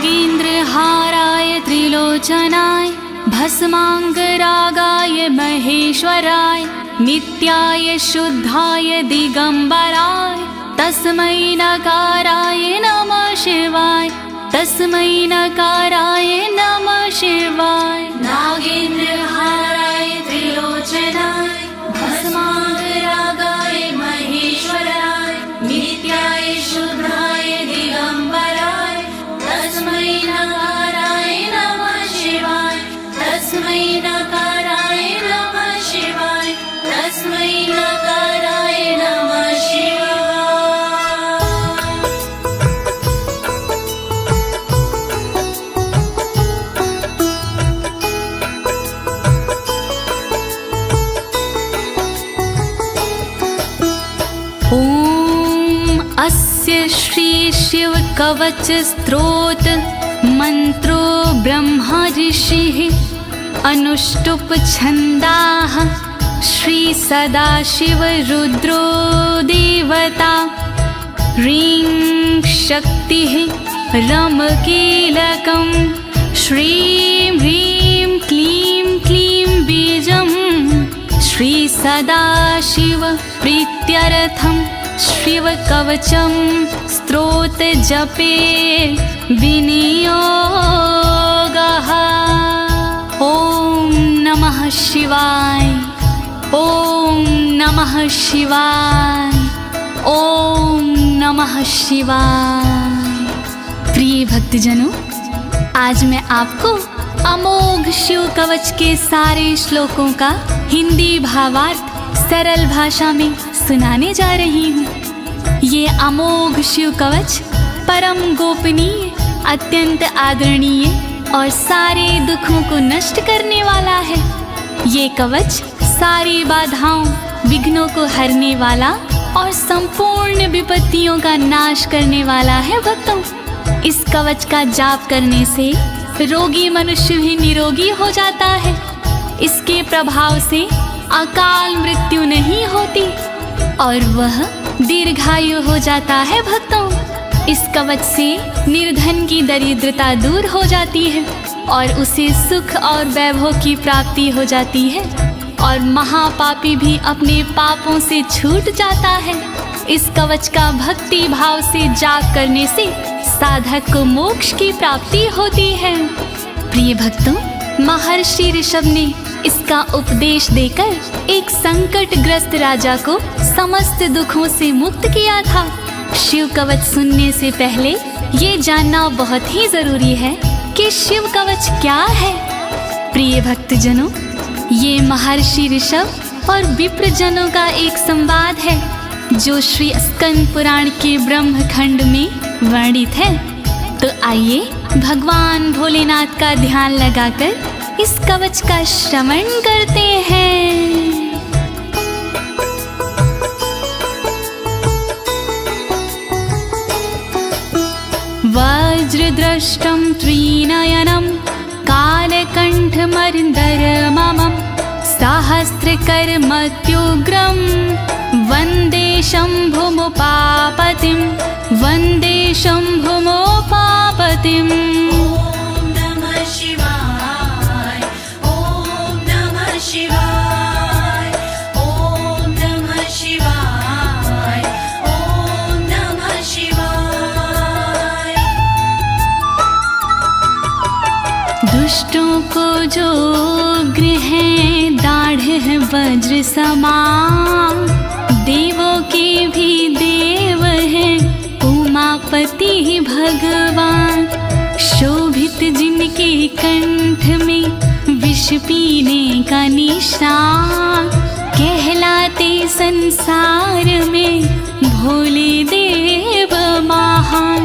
नागेन्द्रहाराय त्रिलोचनाय भस्माङ्गरागाय महेश्वराय नित्याय शुद्धाय दिगंबराय तस्मै नकाराय नमः शिवाय तस्मै नकाराय नमः शिवाय। नागेन्द्रहाराय त्रिलोचनाय भस्माङ्गरागाय महेश्वराय नित्याय शुद्धाय दिगंबराय तस्मै नकाराय नमः शिवाय तस्मै नकाराय नमः शिवाय तस्मै नकाराय नमः शिवाय। अस्य श्री शिव कवच स्तोत्र मंत्रो ब्रह्मा ऋषिः अनुष्टुप छंदाः श्री सदाशिव रुद्रो देवता ह्रीं शक्तिः रमकीलकं श्रीं ह्रीं क्लीं क्लीं बीजं श्री सदाशिव प्रीत्यर्थं शिव कवचम स्तोत्र जपे विनियोगः। ओम नमः शिवाय ओम नमः शिवाय ओम नमः शिवाय। प्रिय भक्तजनों, आज मैं आपको अमोघ शिव कवच के सारे श्लोकों का हिंदी भावार्थ सरल भाषा में सुनाने जा रही हूँ। ये अमोघ शिव कवच परम गोपनीय, अत्यंत आदरणीय और सारे दुखों को नष्ट करने वाला है। ये कवच सारी बाधाओं विघ्नों को हरने वाला और संपूर्ण विपत्तियों का नाश करने वाला है। भक्तों, इस कवच का जाप करने से रोगी मनुष्य भी निरोगी हो जाता है। इसके प्रभाव से अकाल मृत्यु नहीं होती और वह दीर्घायु हो जाता है। भक्तों, इस कवच से निर्धन की दरिद्रता दूर हो जाती है और उसे सुख और वैभव की प्राप्ति हो जाती है और महापापी भी अपने पापों से छूट जाता है। इस कवच का भक्ति भाव से जाप करने से साधक को मोक्ष की प्राप्ति होती है। प्रिय भक्तों, महर्षि ऋषभ ने इसका उपदेश देकर एक संकटग्रस्त राजा को समस्त दुखों से मुक्त किया था। शिव कवच सुनने से पहले ये जानना बहुत ही जरूरी है कि शिव कवच क्या है। प्रिय भक्तजनों, ये महर्षि ऋषभ और विप्रजनों का एक संवाद है जो श्री स्कंद पुराण के ब्रह्मखंड में वर्णित है। तो आइए भगवान भोलेनाथ का ध्यान लगाकर इस कवच का श्रवण करते हैं। वज्रदृष्टं त्रिनयनं कालकण्ठमर्दरममं सहस्रकर्मत्युग्रं वन्दे शम्भुमुपापतिं वन्दे शम्भुमुपापतिम्। दुष्टों को जो गृह दाढ़ है वज्र समान, देवों के भी देव है उमापति भगवान। शोभित जिनके कंठ में विष पीने का निशान, कहलाते संसार में भोले देव महान।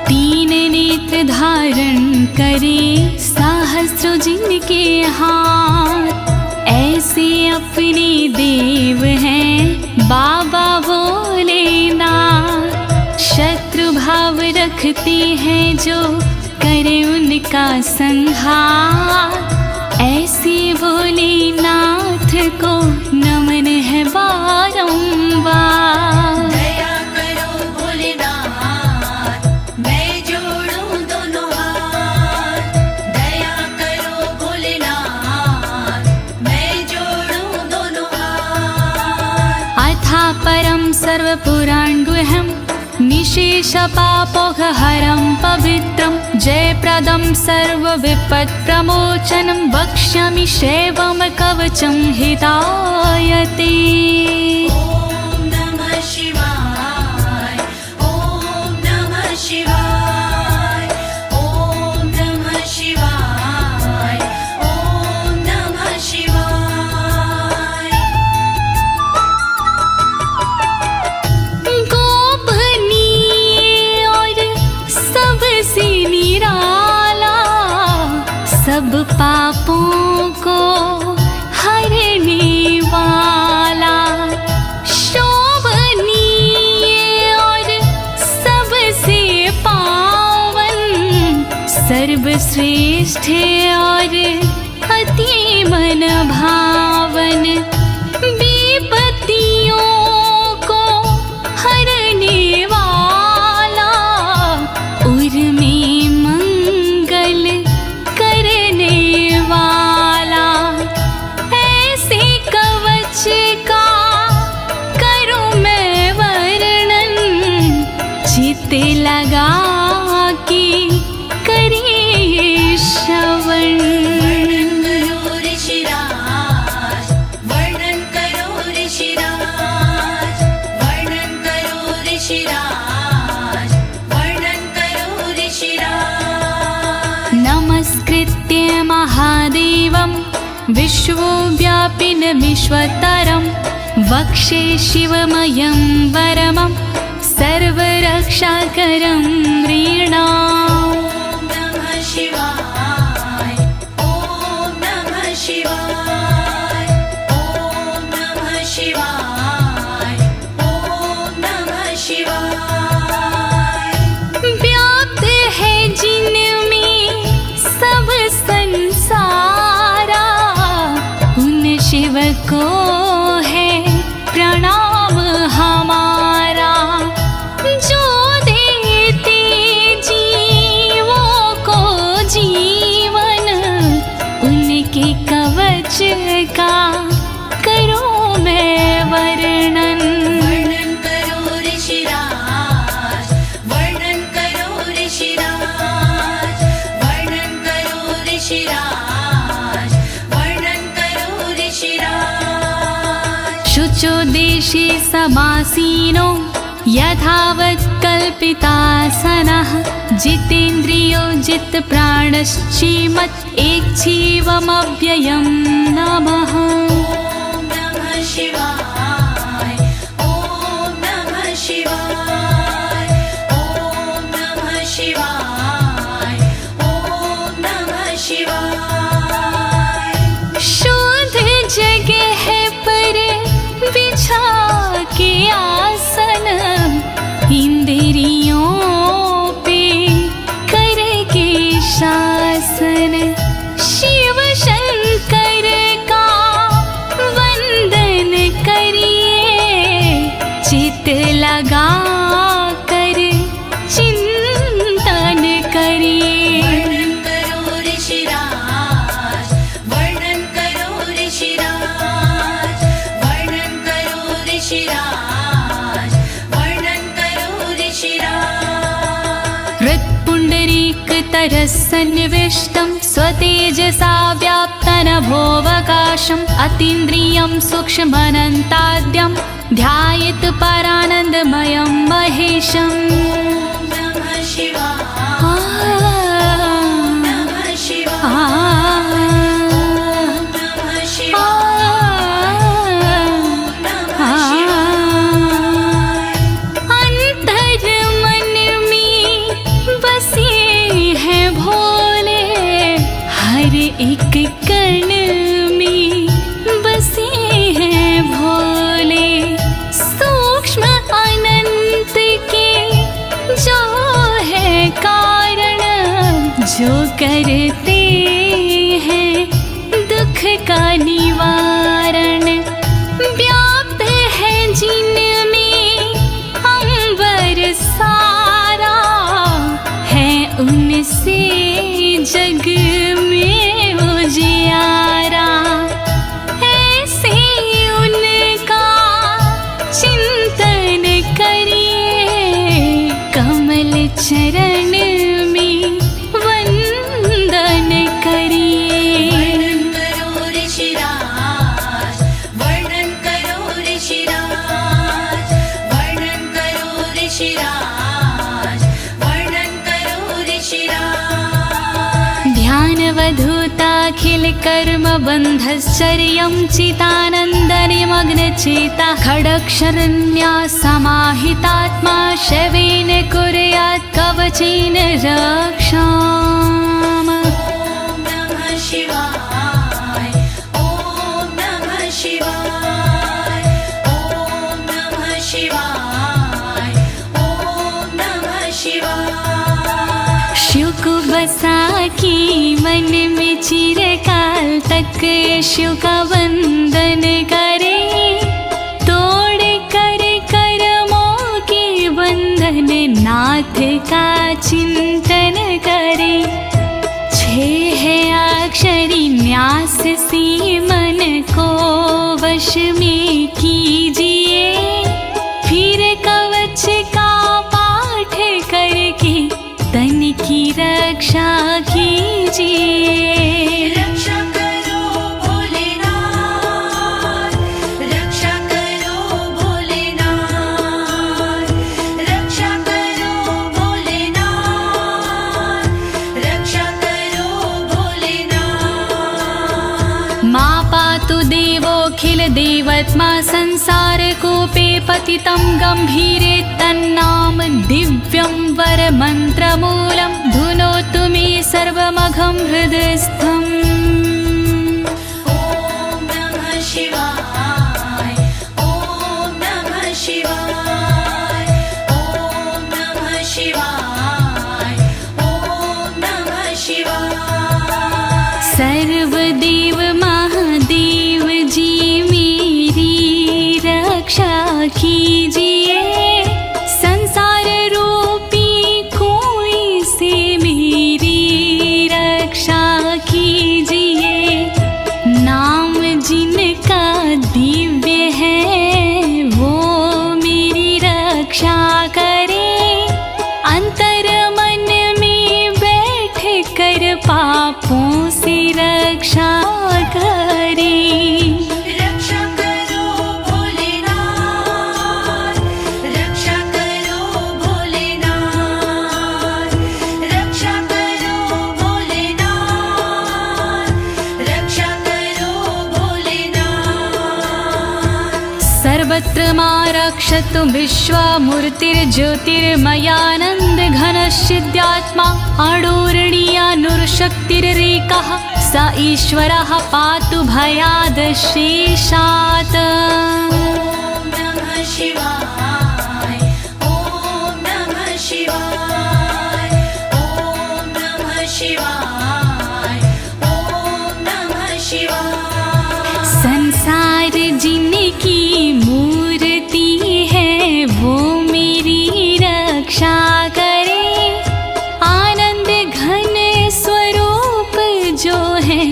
तीन नेत्र धारण करे सहस्र जिनके हाथ, ऐसे अपने देव हैं बाबा भोलेनाथ। शत्रु भाव रखते हैं जो करे उनका संहार, ऐसे भोलेनाथ को नमन है बारंबार। दया करो भोलेनाथ, मैं जोड़ूं दोनों हाथ, सर्वपुराण्गुह्यं निशेषपापोहरं पवित्रं जयप्रदं सर्वविपत्प्रमोचनं वक्ष्यामि शैवं कवचं हितायते। ॐ नमः शिवाय, ॐ नमः शिवाय, ॐ नमः शिवाय, ॐ नमः शिवाय। गोपनीय और सबसे निराला, सब पापों को हरने वाला, शोभनीय और सबसे पावन, सर्वश्रेष्ठ और अति मन भावन, विपत्तियों को हरने वाला, उर्मी मंगल करने वाला, ऐसे कवच का करूं मैं वर्णन, चित्त लगा के करिए श्रवण। वर्णन करो ऋषिराज, वर्णन करो ऋषिराज, वर्णन करो ऋषिराज। नमस्कृत्य महादेवं विश्वव्यापिनमीश्वरं वक्षे शिवमयं वरमं सर्वरक्षाकरं नृणाम्। ॐ नमः शिवाय, ॐ नमः शिवाय, ॐ नमः शिवाय, ॐ नमः शिवाय। व्याप्त है जिनमें सब संसारा, उन शिव को है प्रणाम हमारा, जो देते जीवों को जीवन, उनके कवच का करूं मैं वर्णन। वर्णन करो ऋषिराज, वर्णन करो ऋषिराज, वर्णन करो ऋषिराज, वर्णन करो ऋषिराज। शुचो देशे समासीनो यथावत् कल्पितासनः, जितेन्द्रियो जितप्राणश्चीमत् एकजीवमव्ययं नमः। ॐ नमः शिवाय, ॐ नमः शिवाय, ॐ नमः शिवाय, ॐ नमः शिवाय। शुद्ध जगह पर बिछा के आसन, इंद्रियों पे करके शासन, शिव शंकर का वंदन करिए, चित लगा कर चिंतन करिए। वर्णन करो ऋषिराज, वर्णन करो ऋषिराज, वर्णन करो ऋषिराज, वर्णन करो ऋषिराज। हृत्पुण्डरीकतरसन्निविष्टं स्वतेजसा व्याप्तनभोऽवकाशम्, अतीन्द्रियं सूक्ष्ममनन्ताद्यं ध्यायेत् परानन्दमयं महेशम्। ॐ नमः शिवाय, नमः शिवाय, नमः शिवाय, नमः शिवाय। अंतर मन में बसे हैं भोले, हर एक कण में बसे हैं भोले, सूक्ष्म अनंत के जो है कारण, जो करते हैं दुख का निवारण, व्याप्त है जिनमें अंबर सारा, है उनसे जग में उजियारा, ऐसे उनका चिंतन कर्मबन्धश्चर्यं चितानन्दनिमग्नचेता खड्गशरण्या समाहितात्मा शवेन कुर्यात् कवचेन रक्षाम्। ॐ नमः शिवाय ॐ नमः शिवाय ॐ नमः शिवाय ॐ नमः शिवाय। शिव को बसा के मन में चिरकाल तक शिव का वंदन करे, तोड़ कर कर्मों के बंधन नाथ का चिंतन करे। 6 अक्षरी न्यास से मन को वश में कीजिए, फिर कवच का पाठ करके तन की रक्षा कीजिए। रक्षा करो भोलेनाथ, रक्षा करो भोलेनाथ, रक्षा करो भोलेनाथ, रक्षा करो भोलेनाथ। मा पातु देवोऽखिल देवत्मा संसार कूपे पतितं गंभीरे तन्नाम दिव्यं वरमन्त्रमूलं धुनोतु मे सर्वमघं हृदयस्थम्। ॐ नमः शिवाय ॐ नमः शिवाय ॐ नमः शिवाय ॐ नमः शिवाय। सर्वदेव महादेव जी मेरी रक्षा कीजिए, संसार रूपी कोई से मेरी रक्षा कीजिए। नाम जिनका दिव्य है वो मेरी रक्षा करे, अंतर मन में बैठ कर पापों से रक्षा करे। रक्षा करो भोलेनाथ, रक्षा करो भोलेनाथ, रक्षा करो भोलेनाथ, रक्षा करो भोलेनाथ। सर्वत्र मा रक्षतु विश्वमूर्तिर्ज्योतिर्मयानन्द घनश्चिद्यात्मा आडोरणीयानुर्शक्तिरेकः स ईश्वरः पातु भयादशेषात्। ॐ नमः शिवाय ॐ नमः शिवाय ॐ नमः शिवाय ॐ नमः शिवाय। संसार जिनकी मूर्ति है वो मेरी रक्षा करे, आनंद घन स्वरूप जो है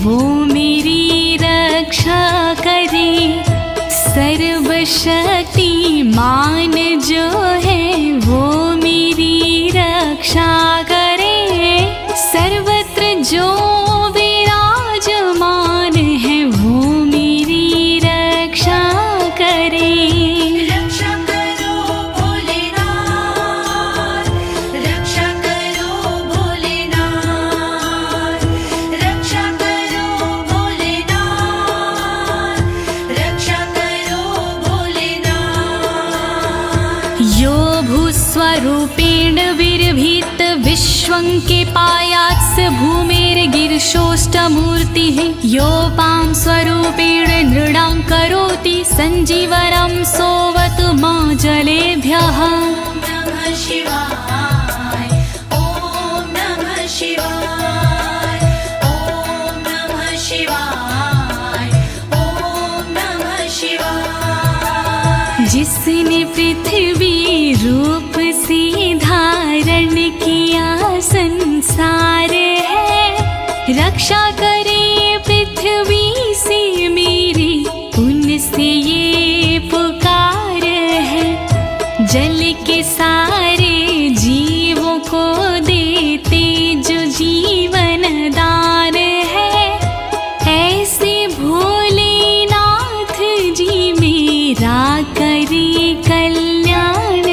वो मेरी रक्षा करे। सर्वशक्तिमान जो है वो मेरी रक्षा करे, सर्वत्र जो विराजमान है वो मेरी रक्षा करे। रक्षा करो भोलेनाथ, रक्षा करो भोलेनाथ, रक्षा करो भोलेनाथ, रक्षा करो भोलेनाथ। यो भूस्वरूपेण विर्भीत विश्वं के पायात्स भूमेर्गिरिशोष्टमूर्तिः, योपां स्वरूपेण नृणां करोति सञ्जीवनं सोवतु मा जलेभ्यः। ॐ नमः शिवाय ॐ नमः शिवाय ॐ नमः शिवाय ॐ नमः शिवाय। जिसने पृथ्वी रूप से धारण किया संसार है, रक्षा करे पृथ्वी से मेरी उनसे ये पुकार है। जल के सारे जीवों को देते जो जीवन दान है, ऐसे भोलेनाथ जी मेरा करी कल्याण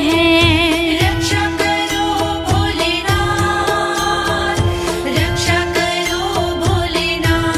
है। रक्षा करो भोलेनाथ, रक्षा करो भोलेनाथ,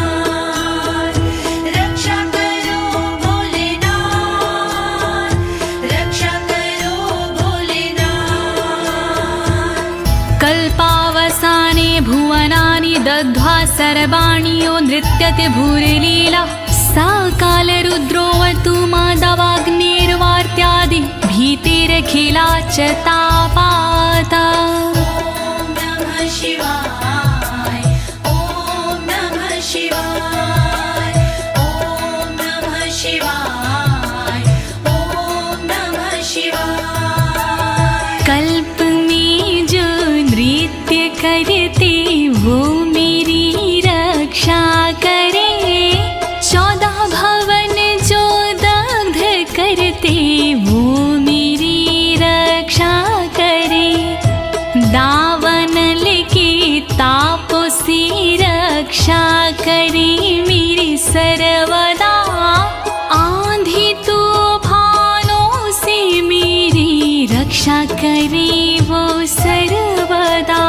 सर्वाणियो नृत्यते भूरिलीला सा कालरुद्रोऽवतु माधवाग्निर्वार्त्यादि भीतिरखिला च तापाता। ॐ नमः शिवाय ॐ नमः शिवाय ॐ नमः शिवाय ॐ नमः शिवाय। कल्प में जो नृत्य करते वो मेरी रक्षा करे, 14 भवन जो दग्ध करते वो मेरी रक्षा करे। दावानल के तापों से रक्षा करे मेरी सर्वदा, आंधी तूफानों से मेरी रक्षा करे वो सर्वदा।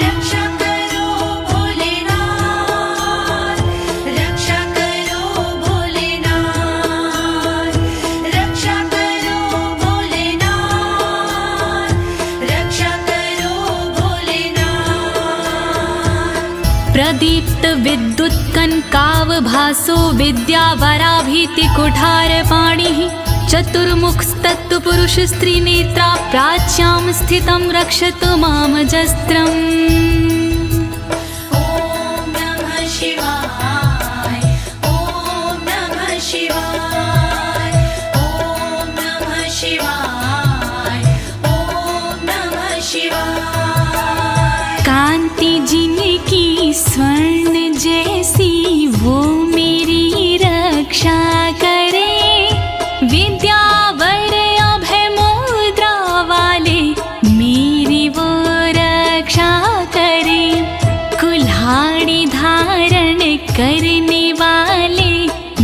रक्षा करो भोलेनाथ, रक्षा करो भोलेनाथ, रक्षा करो भोलेनाथ, रक्षा करो भोलेनाथ। प्रदीप्त विद्युत कनकावभासो विद्यावराभीति कुठारपाणिः, चतुर्मुखस्तत्पुरुष स्त्रीनेत्रा प्राच्यां स्थितं रक्षतु मामजस्त्रम्। ॐ नमः शिवाय ॐ नमः शिवाय ॐ नमः शिवाय ॐ नमः शिवाय। कांति जिनकी स्वर्ण जैसी वो मेरी रक्षा करे, विद्यावर अभय मुद्रा वाले मेरी वो रक्षा करे। कुल्हाड़ी धारण करने वाले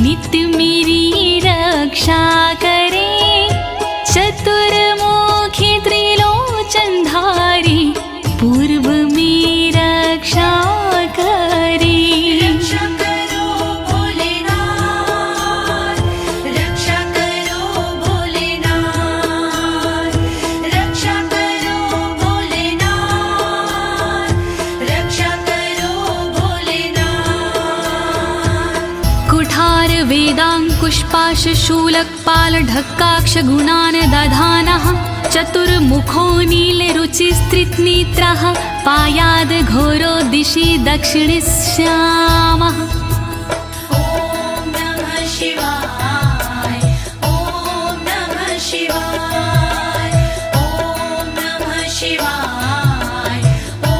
नित्य मेरी रक्षा करे। चतुर्मुखी त्रिलोचनधारी पूर्व में रक्षा करे। रक्षा करो भोलेनाथ, रक्षा करो भोलेनाथ, रक्षा करो भोलेनाथ, रक्षा करो भोलेनाथ। कुठार वेदाङ्कुशपाश शूलकपाल ढक्काक्ष गुणान् दधानः, चतुर्मुखो नीलरुचिस्त्रिनेत्रः पायाद् घोरो दिशि दक्षिणश्यामः। ॐ नमः शिवाय ॐ नमः शिवाय ॐ नमः शिवाय ॐ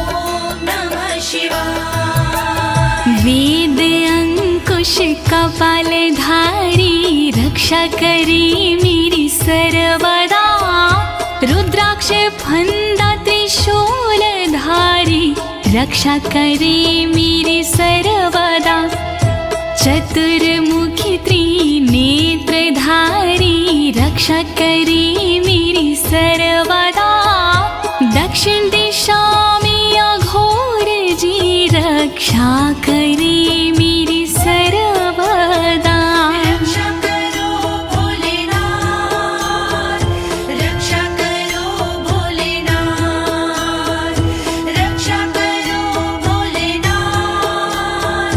नमः शिवाय। वेद अंकुश कपालधारी रक्षा करे मेरी सर्वदा, रुद्राक्ष फंदा त्रिशूलधारी रक्षा करे मेरी सर्वदा। चतुर्मुखी त्रिनेत्रधारी रक्षा करे मेरी सर्वदा। दक्षिण दिशा में अघोर जी रक्षा करे मेरी सर्वदा। रक्षा करो भोलेनाथ, रक्षा करो भोलेनाथ, रक्षा करो भोलेनाथ,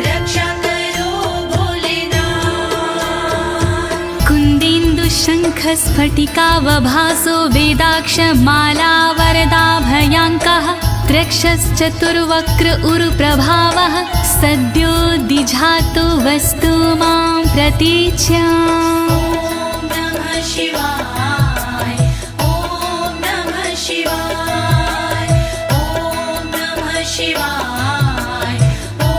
रक्षा करो भोलेनाथ। कुन्देन्दु शङ्ख स्फटिकावभासो वेदाक्ष माला वरदाभयाङ्कः, त्रक्षश्चतुर्वक्र उरुप्रभावः, सद्यो दिझातु वस्तु मां प्रतीच्या। ॐ नमः शिवाय ॐ नमः शिवाय ॐ नमः शिवाय ॐ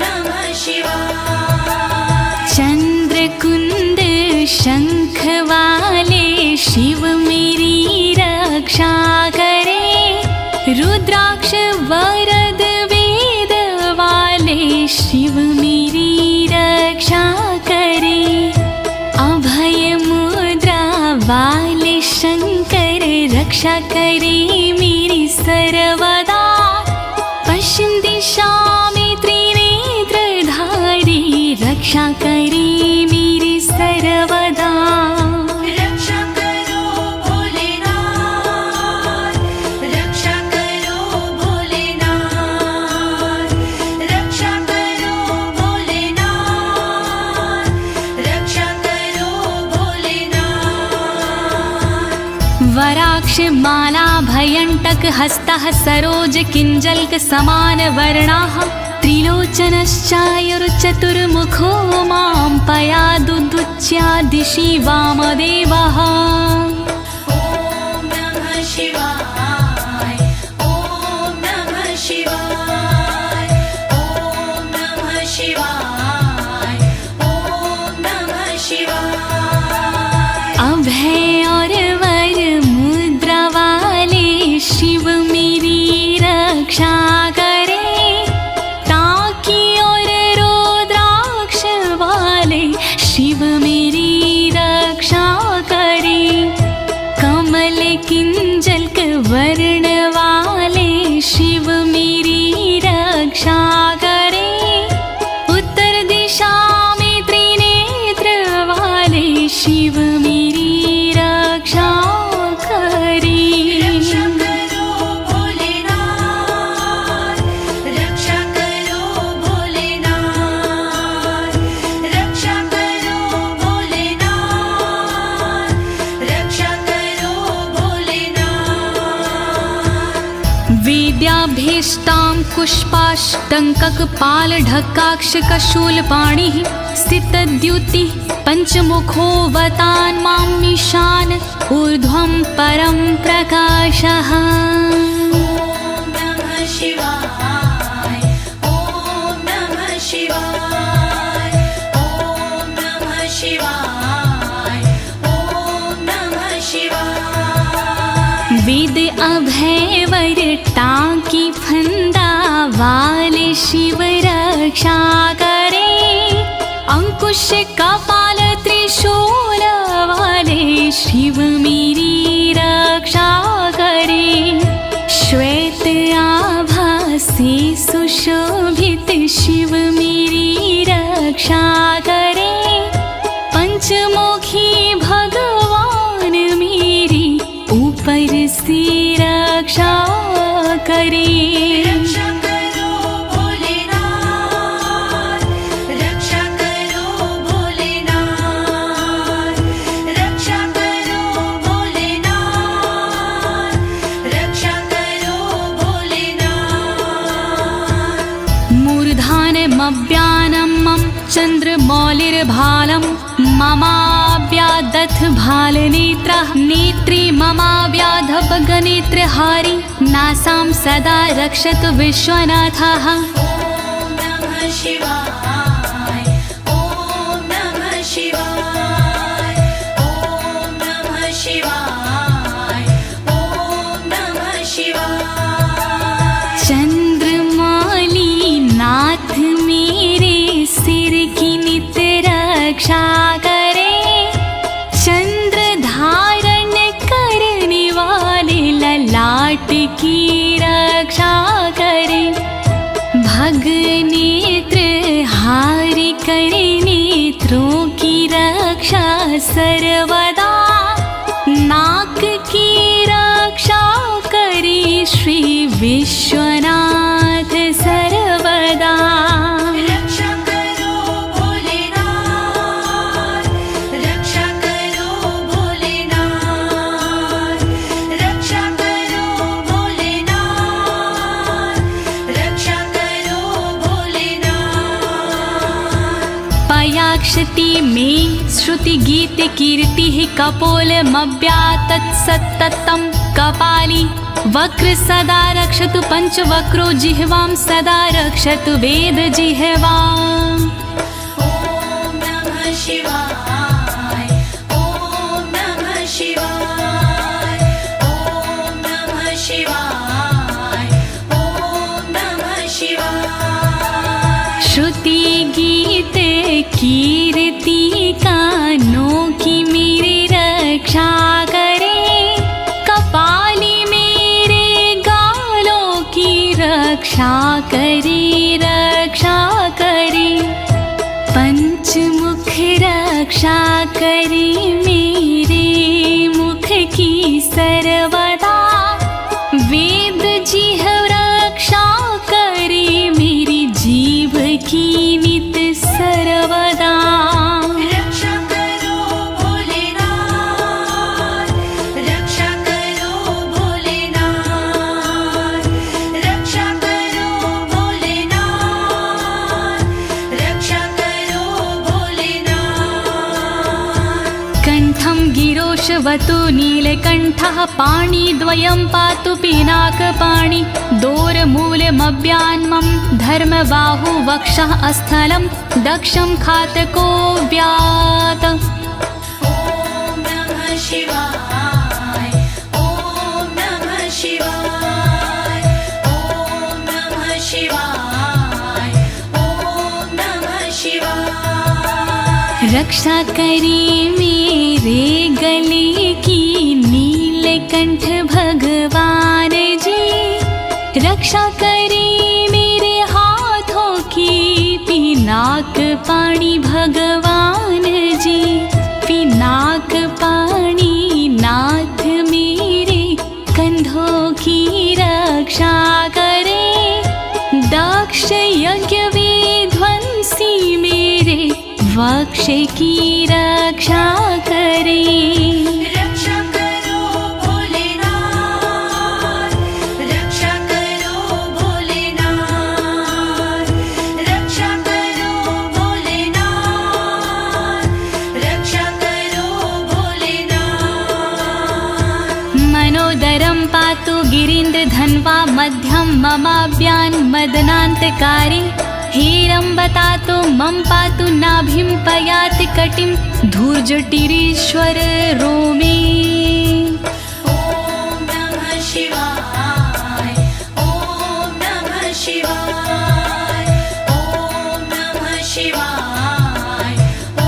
नमः शिवाय। चंद्रकुंद शंख वाले शिव मेरी रक्षा करे, रुद्राक्ष वरद वेद वाले शिव मेरी रक्षा करे। अभय मुद्रा वाले शंकर रक्षा करे मेरी सर्वदा। पश्चिम दिशा में त्रिनेत्रधारी रक्षा करे मेरी सर्वदा। रक्षा करो भोलेनाथ, रक्षा करो भोलेनाथ, माला भयंटक हस्तः सरोज किंजल्क समान वर्णाः त्रिलोचनश्चायुर्चतुर्मुखो मां पयादुदुच्या दिशि वामदेवः। ॐ नमः शिवाय ॐ नमः शिवाय ॐ नमः शिवाय ॐ नमः शिवाय। अभय और वर मुद्रा वाले शिव मेरी रक्षा करे, टाकी और रुद्राक्ष वाले शिव मेरी रक्षा करे, कमल किंजल्क वर्ण वाले शिव मेरी रक्षा करे, उत्तर दिशा में त्रिनेत्र वाले शिव मेरी रक्षा करे। रक्षा करो भोलेनाथ, रक्षा करो भोलेनाथ, रक्षा करो भोलेनाथ, रक्षा करो भोलेनाथ। वेद्याभीष्टां पुष्पाष्टङ्ककपालढक्काक्षकशूलपाणिः स्थितद्युतिः पञ्चमुखोऽवतान् मां ईशान ऊर्ध्वं परं प्रकाशः। ॐ नमः शिवाय ॐ नमः शिवाय ॐ नमः शिवाय ॐ नमः शिवाय। वेद अभय वर टाकी फंदा वाले शिव रक्षा करे, अंकुश कपाल त्रिशूल वाले शिव मेरी रक्षा करे, श्वेत आभा से सुशोभित शिव मेरी रक्षा करे, पंचमुखी भगवान मेरी ऊपर से रक्षा करे। रक्षा करो भोलेनाथ, रक्षा करो भोलेनाथ, रक्षा करो भोलेनाथ, रक्षा करो भोलेनाथ। मूर्धानमव्यानं मम चन्द्रमौलिर्भालं ममाव्यादथ भालनेत्रः नेत्री ममाव्याधपगनेत्रहारी नासां सदा रक्षतु विश्वनाथः। ॐ नमः शिवाय ॐ नमः शिवाय ॐ नमः शिवाय ॐ नमः शिवाय। चंद्रमौली नाथ मेरे सिर की नित्य रक्षा करे, चंद्र धारण करने वाले ललाट की रक्षा करे, भग नेत्र हारि करे नेत्रों की रक्षा सर्वदा, नाक की रक्षा करे श्री विश्वनाथ सर्वदा। रक्षा करो भोलेनाथ, रक्षा करो भोलेनाथ, रक्षा करो भोलेनाथ, रक्षा करो भोलेनाथ। पयाक्षति में श्रुति गीत कीर्ति कपोलमव्यातत् सत्ततं कपाली वक्र सदा रक्षतु पंचवक्रो जिह्वां सदा रक्षतु वेद जिह्वाम्। ॐ नमः शिवाय ॐ नमः शिवाय ॐ नमः शिवाय ॐ नमः शिवाय। श्रुति गीत कीर्ति कानों की मेरी रक्षा करे, कपाली मेरे गालों की रक्षा करे रक्षा करे, पंचमुख रक्षा करे मेरे मुख की सर्वदा, वेद जिह्व रक्षा करे मेरी जीव की नित सर्वदा। रक्षा करो भोलेनाथ, रक्षा करो गिरोशवतु नीलकण्ठः पाणिद्वयं पातु पिनाकपाणि दोरमूलमव्यान्मं धर्मबाहु वक्षः अस्थलं दक्षं खातको व्यात। ॐ नमः शिवाय ॐ नमः शिवाय ॐ नमः शिवाय ॐ नमः शिवाय। रक्षा करे मेरे गले की नीलकंठ भगवान जी, रक्षा करे मेरे हाथों की पिनाक पाणी भगवान जी, पिनाक पाणी नाथ मेरे कंधों की रक्षा करे, दक्ष यज्ञ विध्वंसी मेरे वक्ष की रक्षा करे। रक्षा करो भोलेनाथ, रक्षा करो भोलेनाथ, रक्षा करो भोलेनाथ, रक्षा करो भोलेनाथ। मनोदरं पातु गिरीन्द्रधन्वा मध्यं ममाभ्यान् मदनान्तकारी, हेरम्बतातो मम पातु नाभिं पयाति कटिं धूर्जटिरीश्वर रोमे। ॐ नमः शिवाय ॐ नमः शिवाय ॐ नमः शिवाय ॐ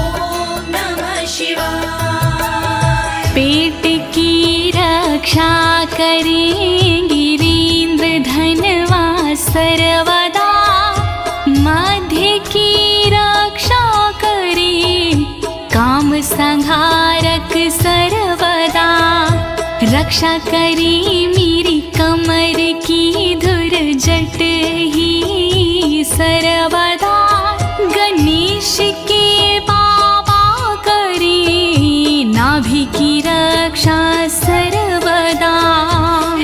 नमः शिवाय। पेट की रक्षा करें गिरीन्द्रधनवा सर्वदा, मध्य की रक्षा करे काम संहारक सर्वदा, रक्षा करे मेरी कमर की धुर जट ही सर्वदा, गणेश के बाबा करे नाभि की रक्षा सर्वदा।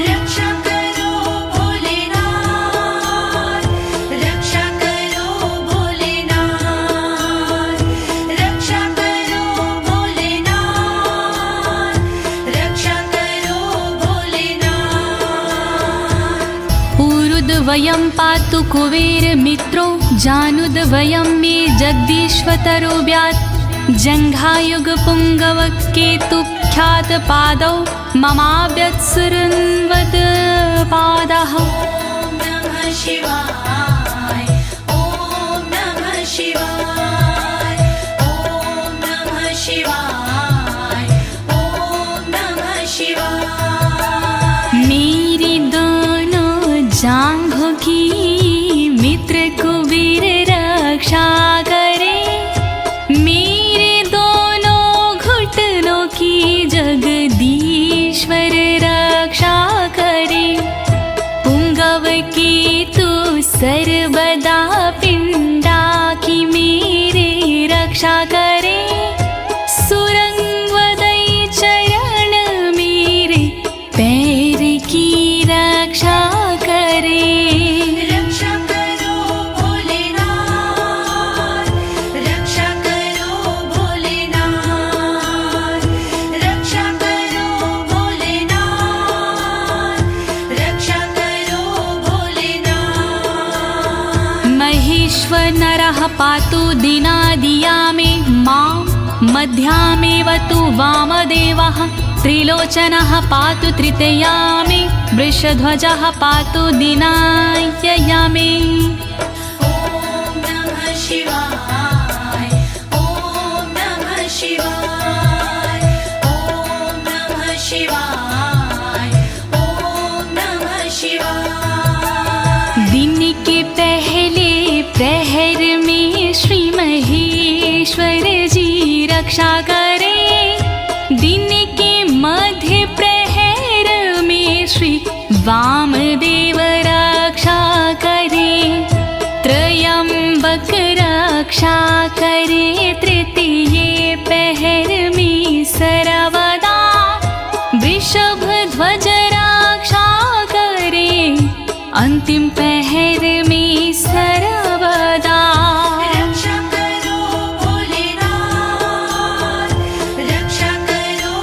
रक्षा करो भोलेनाथ, रक्षा करो भोलेनाथ, रक्षा करो भोलेनाथ, रक्षा करो भोलेनाथ। ऊरुद्वयं पातु कुबेर मित्रो, जानुद्वयं मे जगदीश्वतरो व्यात्, जङ्घायुग पुङ्गव केतु ख्यात पादौ ममाव्यत्सुरन्वद पादः। ॐ नमः शिवाय ॐ नमः शिवाय ॐ नमः शिवाय ॐ नमः शिवाय। मेरी दोनों जांघों की मित्र कुबेर रक्षा करे, मेरे दोनों घुटनों की जगदीश्वर रक्षा करे, पुंगव की तू सर्वदा पिंडा की मेरे रक्षा करे, सुरंगवदई चरण मेरे पैर की रक्षा करे। रक्षा करो भोलेनाथ, रक्षा करो भोलेनाथ, रक्षा करो भोलेनाथ, रक्षा करो भोलेनाथ। महेश्वर नरः पातु दिनादिया मे मां, मध्यामेव तु वामदेवः, त्रिलोचनः पातु तृतीया मे, वृषध्वजः पातु दिनायया मे। ॐ नमः शिवाय ॐ नमः शिवाय ॐ नमः शिवाय ॐ नमः शिवाय। दिन के पहले प्रहर में श्री महेश्वर जी रक्षा करे, दिन के मध्य प्रहर में श्री वामदेव रक्षा करे, त्रयंबक रक्षा करे, तृतीय पहर में सर्वदा, वृषभ ध्वज रक्षा करे, अंतिम पहर में सर्वदा। रक्षा करो भोलेनाथ, रक्षा करो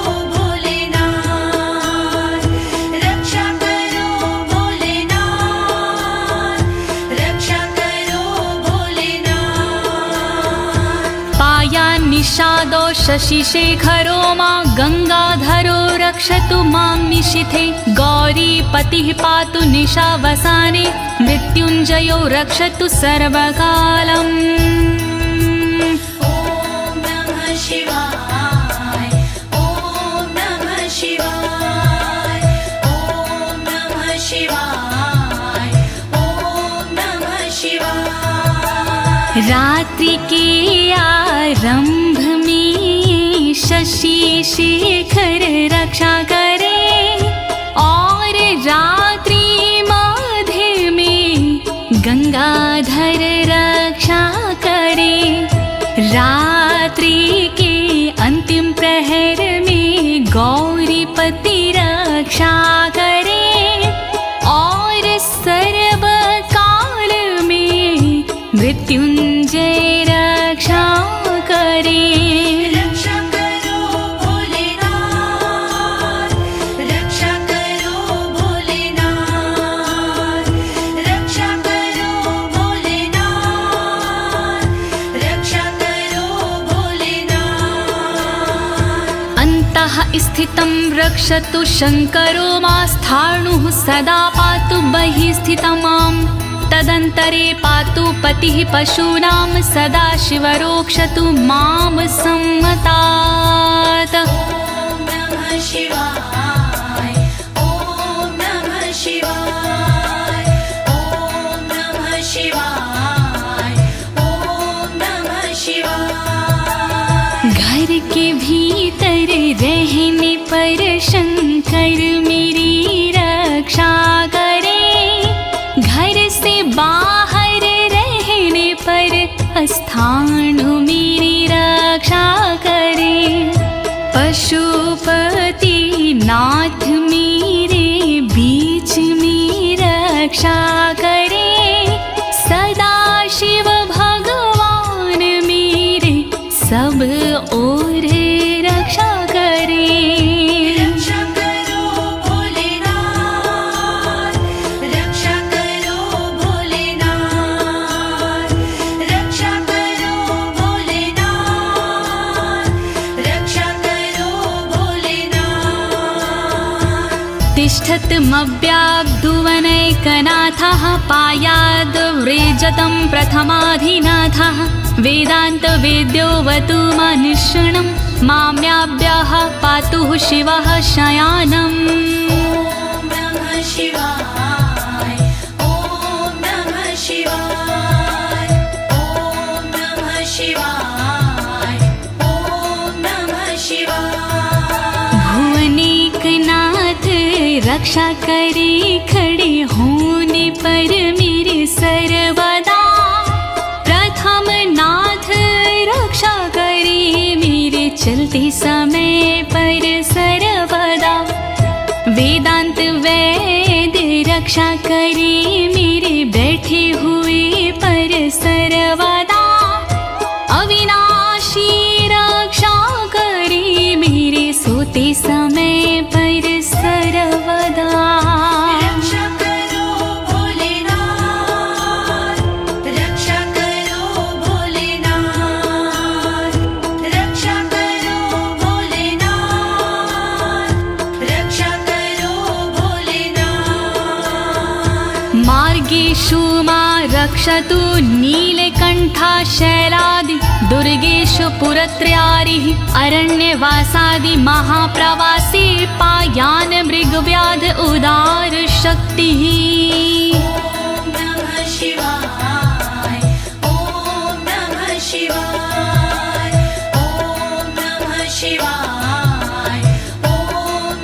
शशिशेखरो मां गङ्गाधरो रक्षतु मां निशिथे गौरीपतिः पातु निशावसाने मृत्युञ्जयो रक्षतु सर्वकालम् ॐ नमः शिवाय ॐ नमः शिवाय ॐ नमः शिवाय ॐ नमः शिवाय। रात्रि के आरंभ में शशि शेखर रक्षा करे और रात्रि मध्य में गंगाधर रक्षा करे। रात्रि के अंतिम प्रहर में गौरीपति रक्षा करे और सर्वकाल में मृत्युंजय रक्षा करे। रक्षा करो भोलेनाथ रक्षा करो भोलेनाथ रक्षा करो भोलेनाथ रक्षा करो भोलेनाथ। अन्तः स्थितं रक्षतु शङ्करो मास्थाणुः सदा पातु बहिः स्थितं माम् तदन्तरे पातु पतिः पशूनां सदा शिवरोक्षतु मां सम्मतात्। ॐ नमः शिवाय ॐ नमः शिवाय ॐ नमः शिवाय ॐ नमः शिवाय। घर के भीतर रहने पर शंकर मेरी रक्षा करे घर से बाहर रहने पर स्थानु मेरी रक्षा करे। पशुपति नाथ मेरे बीच में रक्षा करे सदा शिव भगवान मेरे सब ओर रक्षा करे। रक्षा करो भोलेनाथ रक्षा करो भोलेनाथ रक्षा करो भोलेनाथ रक्षा करो भोलेनाथ। तिष्ठतमव्याब्धुवनैकनाथः पायाद्व्रेजतं प्रथमाधिनाथः वेदान्तवेद्योऽवतु मनुष्यणं माम्याभ्यः पातुः शिवः शयानम्। ॐ नमः शिवाय ॐ नमः शिवाय ॐ नमः शिवाय ॐ नमः शिवाय। भुवनेकनाथ रक्षा करे खड़े होने पर मेरे सर्वदा प्रथम नाथ रक्षा करे मेरे चलते समय पर सर्वदा। वेदांत वैद्य रक्षा करे मेरे बैठे हुए पर सर्वदा। अविनाशी रक्षा करे मेरे सोते समय पर सर्वदा। रक्षा करो भोलेनाथ रक्षा करो भोलेनाथ रक्षा करो भोलेनाथ रक्षा करो भोलेनाथ। मार्गेषु मां रक्षतु नीलकण्ठा शैलादि दुर्गेषु पुरत्रयारिः अरण्यवासादि महाप्रवासी पायान मृगव्याध उदार शक्तिः। ॐ नमः शिवाय ॐ नमः शिवाय ॐ नमः शिवाय ॐ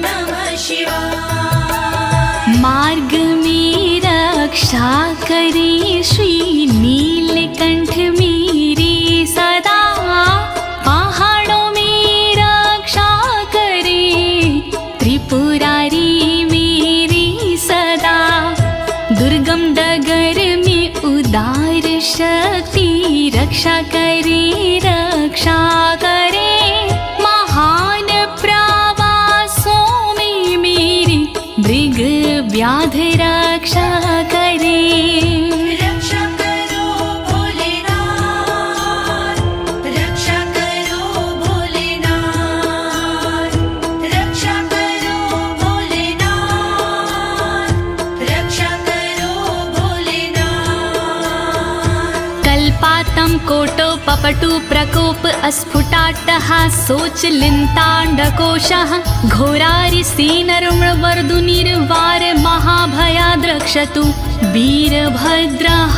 नमः शिवाय। मार्ग में रक्षा करे श्री नीलकंठ मेरी सदा। पहाड़ों में रक्षा करे त्रिपुरारी मेरी सदा। दुर्गम डगर में उदार शक्ति रक्षा करे महान प्रवासों में मेरी मृग व्याध रक्षा करे। रक्षा करो भोलेनाथ रक्षा करो भोले कपटु प्रकोप अस्फुटाट्टः शोचलिन्ताण्डकोशः घोरारिसेनर्मवर्दुनिर्वार महाभयाद्रक्षतु वीरभद्रः।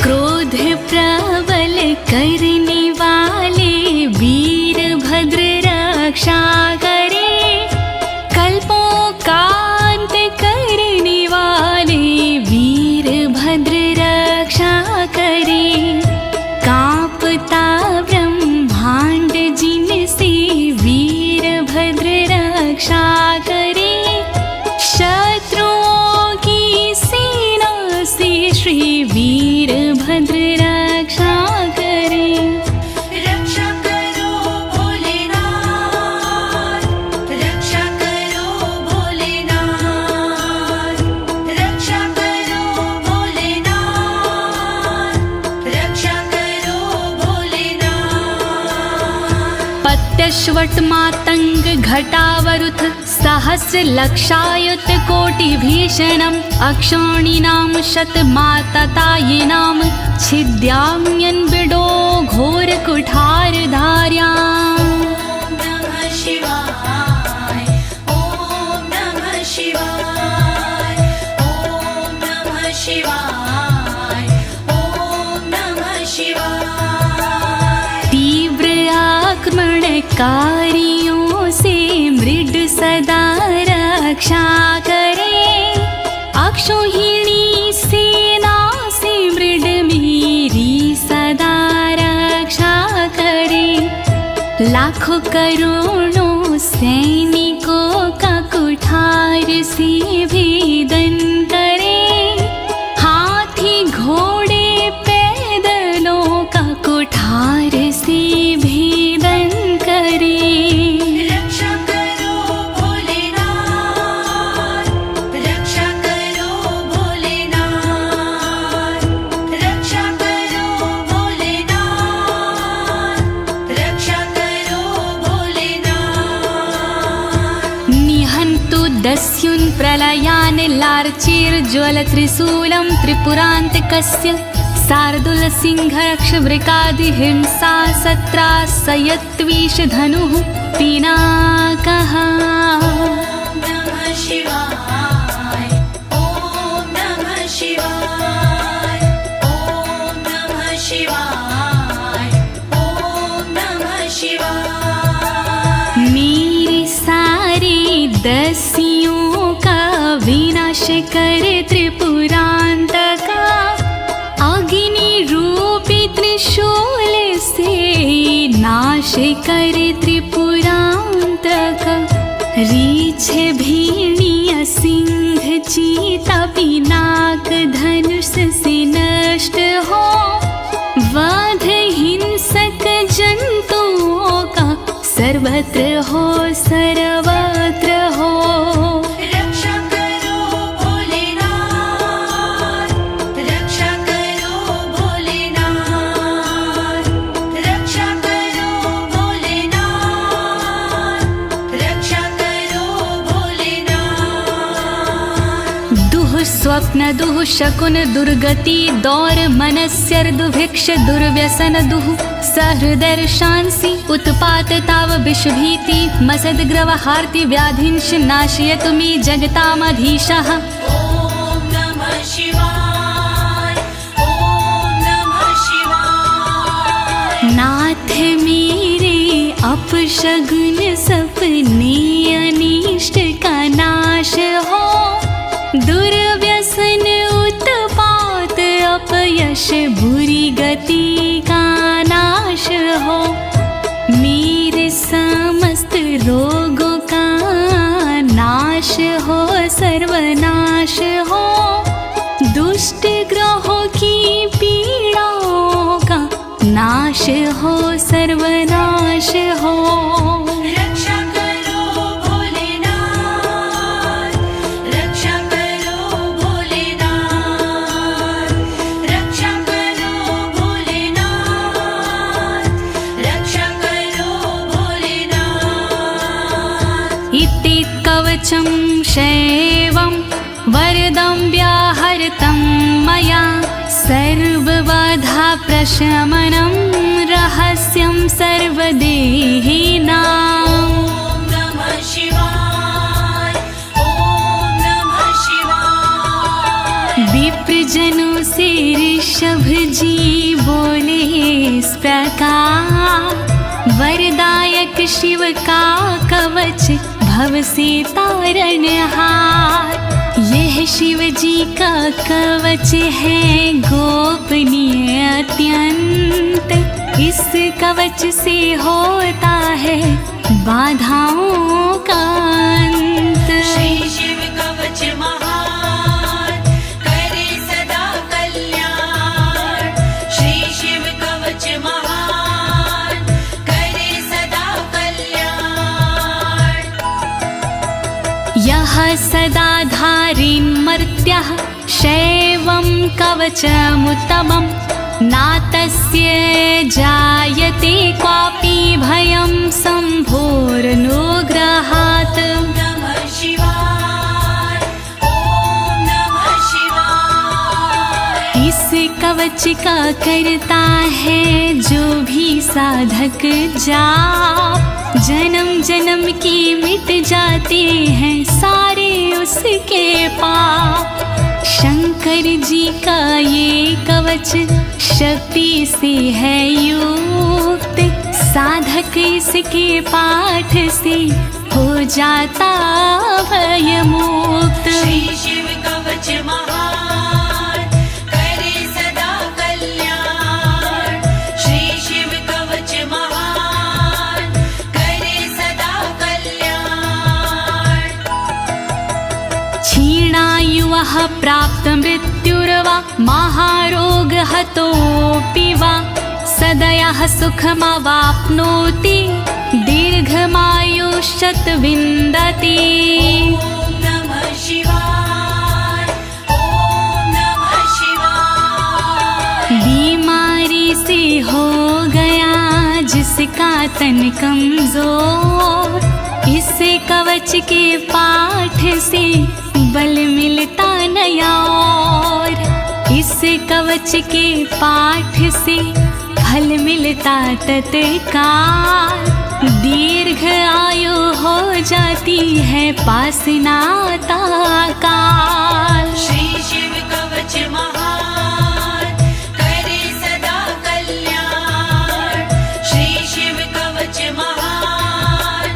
क्रोध प्रबल करने वाले वीरभद्र रक्षा करे, कल्पों का अंत करने वाले वीरभद्र रक्षा करे। कांपता ब्रह्मांड जिनसे वीरभद्र रक्षा करे, शत्रुओं की सेना से श्री वीरभद्र रक्षा करे। रक्षा करो भोलेनाथ, रक्षा करो भोलेनाथ, रक्षा करो भोलेनाथ, रक्षा करो भोलेनाथ। पत्यश्वट मातंग घटावरुथ सहस्र लक्षायुत कोटि भीषणम् अक्षौणीनां शतमाततायिनां छिद्याम्यन् बिडो घोर कुठार धार्याम्। नमः शिवाय, ओम नमः शिवाय, ओम नमः शिवाय, ओम नमः शिवाय। तीव्र आक्रमणकारियों से मृड सदा रक्षा करे, अक्षौहिणी सेना से मृड मेरी सदा रक्षा करे। लाखों करोड़ों सैनिकों का कुठार से भेदन करे, हाथी घोड़े पैदलों का कुठार से भेदन करे। रक्षा करो भोलेनाथ, रक्षा करो भोलेनाथ, रक्षा करो भोलेनाथ, रक्षा करो भोलेनाथ। निहन्तु दस्युन् प्रलयान् लार्चेर्ज्वलत्रिशूलं त्रिपुरान्तकस्य शार्दूलसिंहरक्षवृकादिहिंसा सत्रासयत्विषधनुः पिनाकः। नमः शिवाय, ओम नमः शिवाय, ओम नमः शिवाय, ओम नमः शिवाय। मेरे सारे दस्युओं का विनाश कर त्रिपुरान्तका, अग्नि रूपी त्रिशूल से नाश कर त्रिपुरान्तक। रीछ भीड़िया सिंह चीता पिनाक धनुष से नष्ट हो, वध हिंसक जंतुओं का सर्वत्र हो सर्वत्र हो। रक्षा करो भोलेनाथ, रक्षा करो भोलेनाथ, रक्षा करो भोलेनाथ, रक्षा करो भोलेनाथ। दुः स्वप्न दुः शकुन दुर्गति दौर मनस्यर्दुभिक्ष दुर्व्यसन दुः सहृदर्शांसि उत्पात ताव विषभीति मसद्ग्रवहार्ति व्याधिंश नाशयतु मे जगतामधीशः। ओम नमः शिवाय, ओम नमः शिवाय। नाथ मेरे अपशगुन सपने अनिष्ट का नाश हो, दुर्व्यसन उत्पात अपयश बुरी गति का नाश हो। मेरे समस्त रोगों का नाश हो सर्वनाश हो, दुष्ट ग्रहों की पीड़ाओं का नाश हो सर्वनाश हो। रक्षा करो भोलेनाथ, रक्षा करो भोलेनाथ, रक्षा करो भोलेनाथ, रक्षा कवचं शैवं वरदं व्याहृतं मया सर्वबाधा प्रशमनं रहस्यं सर्वदेहिनाम्। ॐ नमः शिवाय ॐ नमः शिवाय। विप्रजनों से ऋषभ जी बोले इस प्रकार, वरदायक शिव का कवच भव से तारणहार। यह शिव जी का कवच है गोपनीय अत्यंत, इस कवच से होता है बाधाओं का अंत। श्री शिव कवच महान करे सदा कल्याण। श्री शिव कवच महान करे सदा कल्याण। यः सदा धारिन्मर्त्यः शैवं कवचमुत्तमं, नातस्य जायते क्वापि भयं शम्भोरनुग्रहात्। नमः शिवाय ॐ नमः शिवाय। इस कवच का करता है जो भी साधक जाप, जन्म जन्म की मिट जाते हैं सारे उसके पाप। शंकर जी का ये कवच शक्ति से है युक्त, साधक इसके पाठ से हो जाता भय मुक्त। श्री शिव कवच महान करे सदा कल्याण। श्री शिव कवच महान करे सदा कल्याण। क्षीणायुः प्राप्त मृत्युर्वा महारोग हतोऽपि वा, सदयः सुखमवाप्नोति दीर्घमायुष्यत् विन्दति। ॐ नमः शिवाय ॐ नमः शिवाय। बीमारी से हो गया जिसका तन कमजोर, इस कवच के पाठ से बल मिलता नया और। इस कवच के पाठ से फल मिलता तत्काल, दीर्घ आयु हो जाती है पास नाता काल। श्री शिव कवच महान करे सदा कल्याण। श्री शिव कवच महान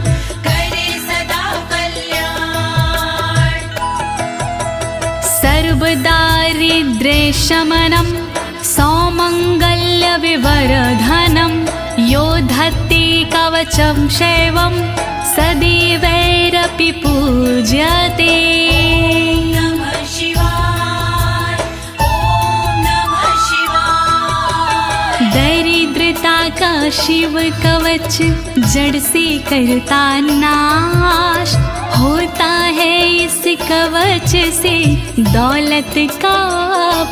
करे सदा कल्याण। सर्वदारिद्र्यशमनं सौमङ्गल्यविवर्धनं, यो धत्ते कवचं शैवं सदैवैरपि पूज्यते। नमः शिवाय ॐ नमः शिवाय। दरिद्रता का शिव कवच जड़ से करता नाश, होता है इस कवच से दौलत का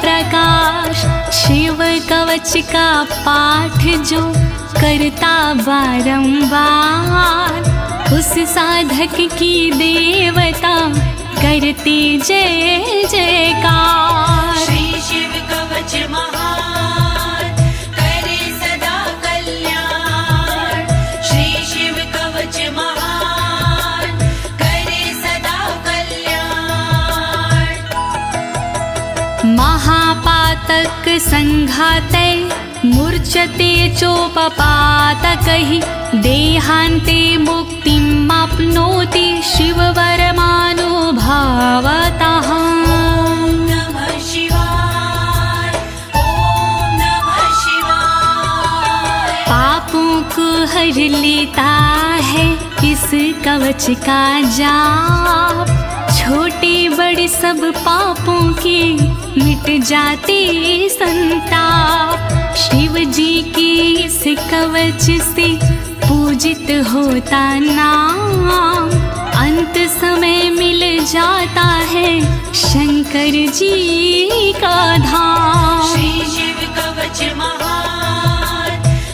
प्रकाश। शिव कवच का पाठ जो करता बारंबार, उस साधक की देवता करती जय जयकार। श्री शिव कवच महान करे सदा कल्याण। श्री शिव कवच महान करे सदा कल्याण। महापातक संघाते मूर्छते चोपपातकैः, देहान्ते मुक्तिमाप्नोति शिववरमानुभावतः। नमः शिवाय ॐ नमः शिवाय। पापों को हर लेता है इस कवच का जाप, छोटे बड़े सब पापों के मिट जाते संताप। शिव जी के इस कवच से पूजित होता नाम, अंत समय मिल जाता है शंकर जी का धाम। श्री शिव कवच महान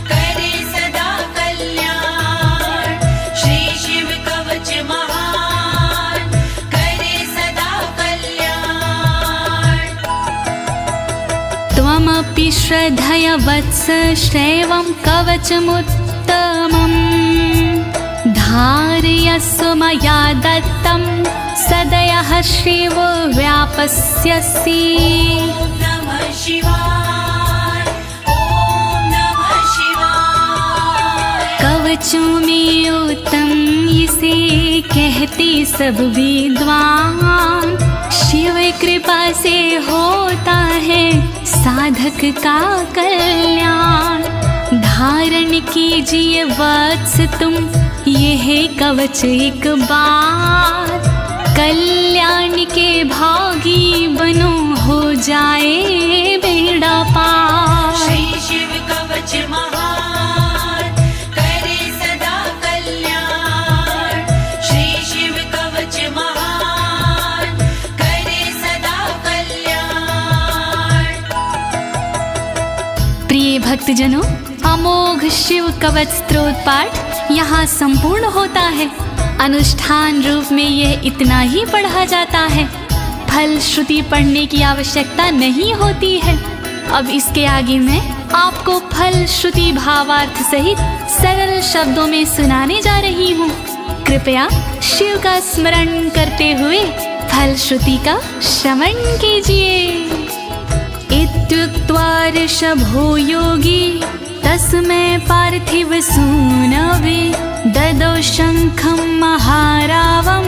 करे सदा कल्याण। श्री शिव कवच महान श्रद्धया वत्स श्रेवं कवचमुत्तमम् धारयस्व मया दत्तं सदयः श्रीवो व्यापस्यसि। नमः शिवाय, ॐ नमः शिवाय। कवचों में उत्तम इसे कहते सब विद्वान, शिव कृपा से होता है साधक का कल्याण। धारण कीजिए वत्स तुम यह कवच एक बार, कल्याण के भागी बनो हो जाए बेड़ा पार। श्री शिव कवच महान करे सदा कल्याण। श्री शिव कवच महान करे सदा कल्याण। प्रिय भक्तजनों, अमोघ शिव कवच स्तोत्र पाठ यहाँ संपूर्ण होता है। अनुष्ठान रूप में यह इतना ही पढ़ा जाता है, फल श्रुति पढ़ने की आवश्यकता नहीं होती है। अब इसके आगे मैं आपको फल श्रुति भावार्थ सहित सरल शब्दों में सुनाने जा रही हूँ। कृपया शिव का स्मरण करते हुए फल श्रुति का श्रवण कीजिए। इत्युक्त्वा ऋषभो योगी तस्मै पार्थिव सूनवे ददौ शङ्खं महारावं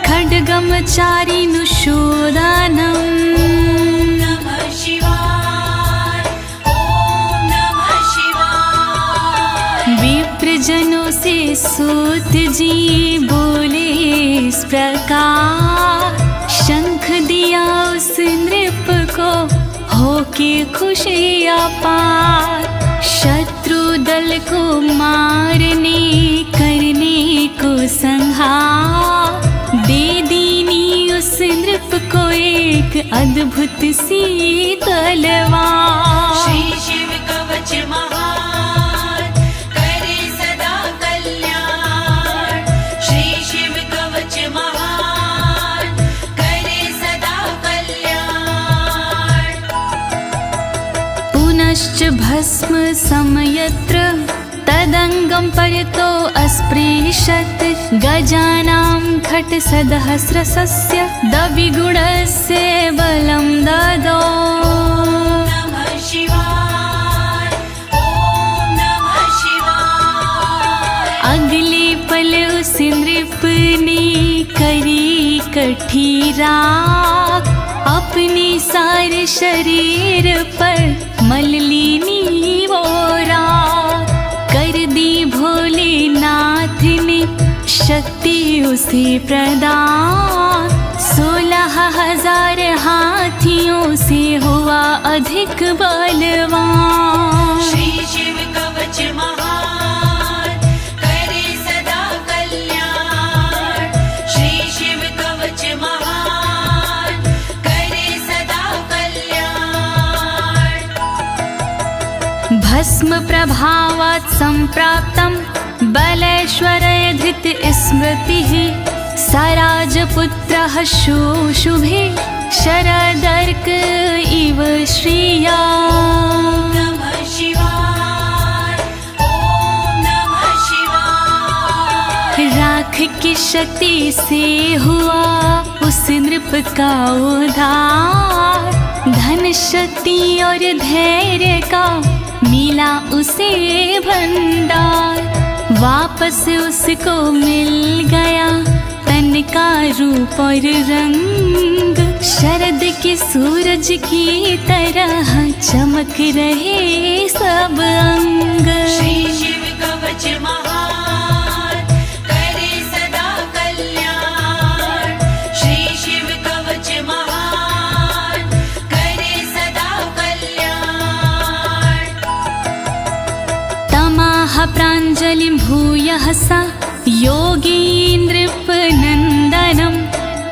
खड्गं चारिनुशोदानम्। नमः शिवाय, ॐ नमः शिवाय। विप्रजनों से सूत जी बोले इस प्रकार, शंख दिया उस नृप को होके खुशी अपार। शत्रु दल को मारने करने को संहार, दे दीनी उस नृप को एक अद्भुत सी तलवार। श्री शिव कवच महान करे सदा कल्याण। श्री शिव कवच महान करे सदा कल्याण। पुनश्च भस्म समयत्र तदंगं परतो अस्पृशत्, गजानां खट्सहस्रस्य द्विगुणस्य बलं ददौ। नमः शिवाय, ॐ नमः शिवाय। अगले पल उस नृप ने करी कठी राख, अपने सारे शरीर पर मल ली वो राख। कर दी भोलेनाथ ने शक्ति उसे प्रदान, 16,000 हाथियों से हुआ अधिक बलवान। श्री शिव कवच महान करे सदा कल्याण। श्री शिव कवच महान करे सदा कल्याण। भस्म प्रभावात् सम्प्राप्तं बलेश्वरय धृत स्मृतिः, सराजपुत्रः शुशुभे शरदर्क इव श्रिया। नमः शिवाय, ॐ नमः शिवाय। राख की शक्ति से हुआ उस नृप का उद्धार, धन शक्ति और धैर्य का मिला उसे भंडार। वापस उसको मिल गया तन का रूप और रंग, शरद के सूरज की तरह चमक रहे सब अंग। श्री शिव कवच महान करे सदा कल्याण। श्री शिव कवच महान करे सदा कल्याण। तमाह प्राञ्जलिं भूयः सा योगीन्द्रपनन्दनम्,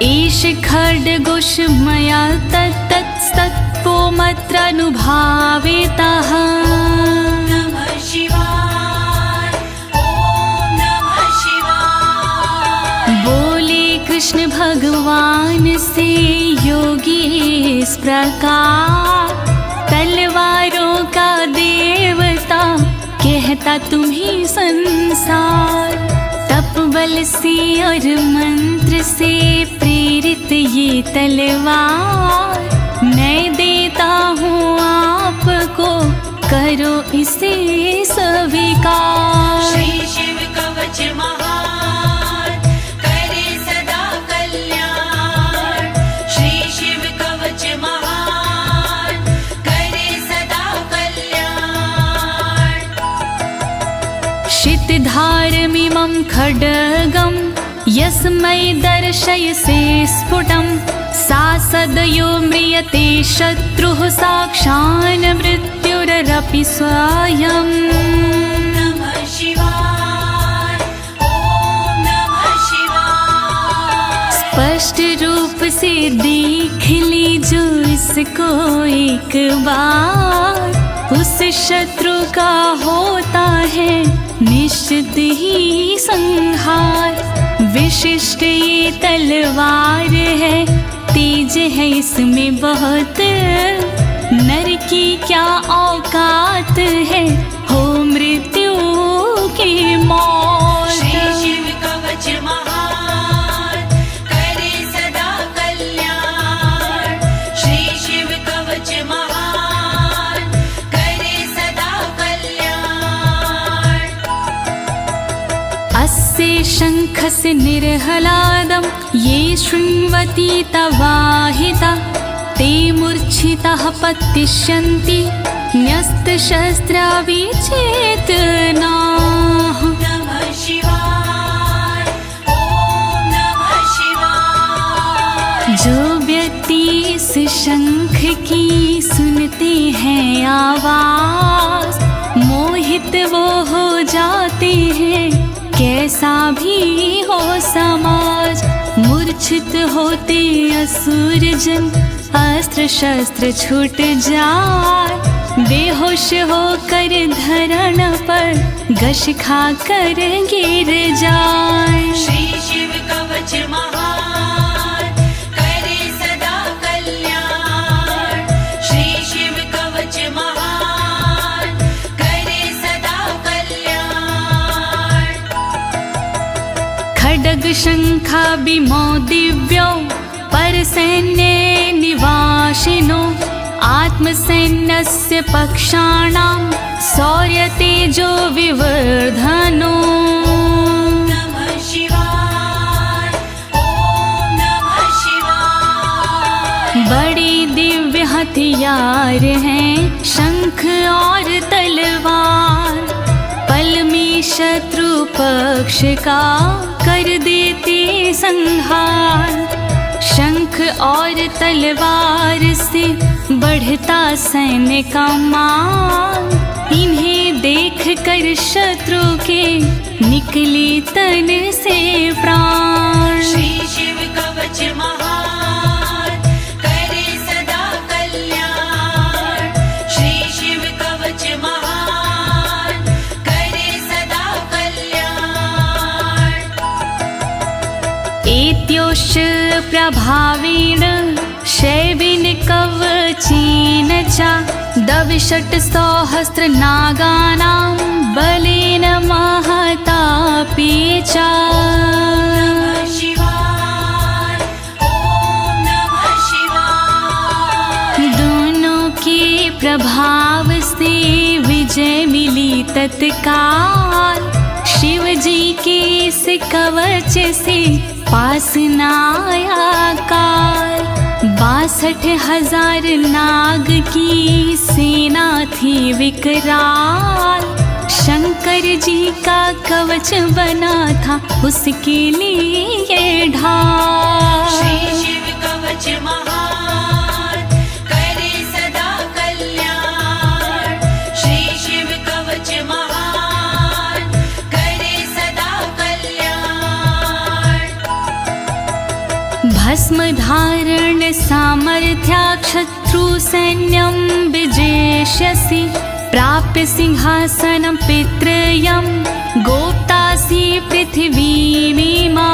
एष खड्गोष मया तत्तत्पोमत्रानुभावितः। नमः शिवाय, ॐ नमः शिवाय। बोले कृष्ण भगवान से योगी इस प्रकार, तलवारों कहता तुम्ही संसार। तप बल से और मंत्र से प्रेरित ये तलवार मैं देता हूँ आपको, करो इसे स्वीकार। श्री शिव कवच महान करे सदा कल्याण। श्री शिव कवच महान करे सदा कल्याण। शितधारमिमं खड्गं यस्मै दर्शयसे स्फुटं, सा सदयो म्रियते शत्रुः साक्षान् मृत्युरपि स्वयम्। नमः शिवाय, ओम नमः शिवाय। स्पष्ट रूप से देख लीजो इसको एक बार, उस शत्रु का होता है निश्चित ही संहार। विशिष्ट ये तलवार है, तेज है इसमें बहुत, नर की क्या औकात है हो मृत्यु की मौत। श्री शिव कवच महान करे सदा कल्याण। श्री शिव कवच महान करे सदा कल्याण। अस्य शङ्खस्य निर्हलादं ये शृण्वन्ति तवाहिता, ते मूर्छिताः पतिष्यन्ति न्यस्तशस्त्रा विचेतनाः। नमः शिवाय, ओम नमः शिवाय। जो व्यक्ति इस शंख की सुनते हैं आवाज, मोहित वो हो जाते हैं कैसा भी हो समाज। मूर्छित होते असुर जन, अस्त्र शस्त्र छूट जाए, बेहोश होकर धरण पर घस खा कर गिर जाए। श्री शिव कवच महान करे सदा कल्याण। श्री शिव कवच महान करे सदा कल्याण। खड्ग शंखाभिमो दिव्यो परसैन्ये निवासिनो, आत्मसैन्यस्य पक्षाणां शौर्यतेजो विवर्धनो। नमः शिवाय, ओम नमः शिवाय। बड़े दिव्य हथियार हैं शंख और तलवार, पल में शत्रु पक्ष का कर देते संहार। शंख और तलवार से बढ़ता सैन्य का मान, इन्हें देख कर शत्रु के निकले तन से प्राण। श्री शिव कवच महान करे सदा कल्याण। श्री शिव कवच महान करे सदा कल्याण। एत्योश्च प्रभावेण शैवेन कवचेन च, दविषट् सहस्र नागानां बलेन महतापि च। नमः शिवाय, ओम नमः शिवाय। दोनों के प्रभाव से विजय मिली तत्काल, शिव जी के इस कवच से पास न आया काल। 62,000 नाग की सेना थी विकराल, शंकर जी का कवच बना था उसके लिए ढाल। श्री शिव कवच महान करे सदा कल्याण। श्री शिव कवच महान करे सदा कल्याण। भस्म धारण सामर्थ्या शत्रु सैन्यं विजेष्यसि, प्राप्य सिंहासनं पितृयं गोप्तासि पृथिवीमिमां।